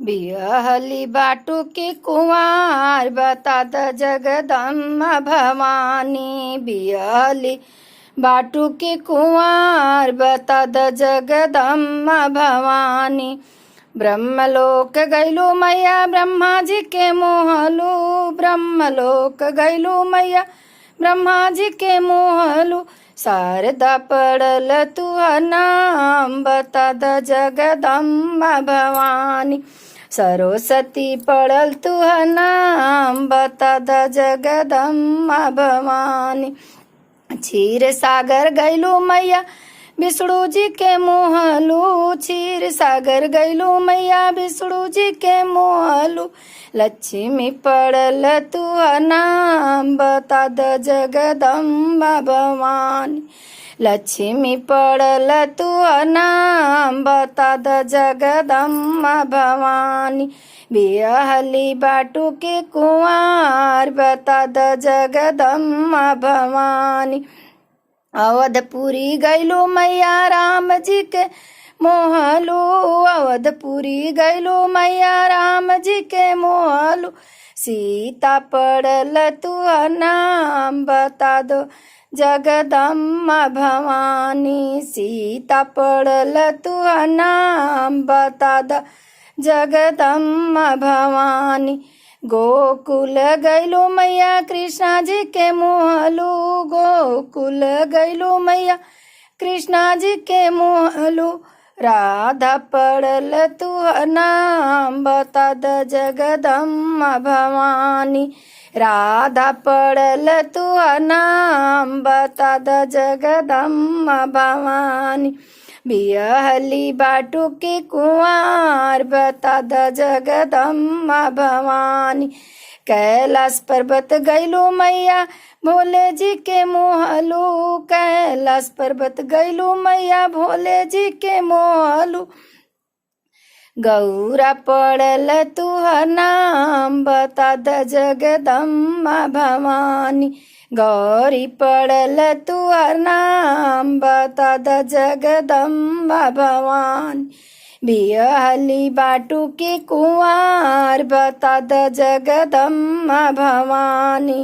बिहली बाटू की कुंवार बता द जगदम्बा भवानी। बिहली बाटू की कुंवार बता द जगदम्बा भवानी। ब्रह्मलोक गैलू मैया ब्रह्मा जी के मोहलू। ब्रह्मलोक गैलू मैया ब्रह्मा जी के मोहलू। शारदा पड़ल तुह नाम बता द जगदम्बा भवानी। सरस्वती पड़ल तुह नाम बता द जगदम्बा भवानी। क्षीर सागर गैलू मैया विष्णु जी के मोहलू। क्षीर सागर गैलू मैया विष्णु जी के मोहलू। लक्ष्मी पड़ल तुह नाम बता द जगदम्बा भवानी। लक्ष्मी पड़ल तुह नाम बता द जगदम्बा भवानी। बिहली बाटू के कुंवार बता द जगदम्बा भवानी। अवधपुरी गैलू मैया राम जी के मोहलू। अवधपुरी गैलू मैया राम जी के मोहलू। सीता पड़ल तुह नाम बता दो जगदम्बा भवानी। सीता पड़ल तुह नाम बता द जगदम्बा भवानी। गोकुल गैलू मैया कृष्णा जी के मोहलू। गोकुल गैलू मैया कृष्णा जी के मोहलू। राधा पड़ल तुह नाम बता द जगदम्बा भवानी। राधा पड़ल तुह नाम बता द जगदम्बा भवानी। बिहली बाटू के कुंवार बता द जगदम्बा भवानी। कैलाश पर्वत गैलू मैया भोले जी के मोहलू। कैलाश पर्वत गैलू मैया भोले जी के मोहलू। गौरा पड़ल तुह नाम बता द जगदम्बा भवानी। गौरी पड़ल तुह नाम बता द जगदम्बा भवानी। बिहली बाटू की कुंवार बता द जगदम्बा भवानी।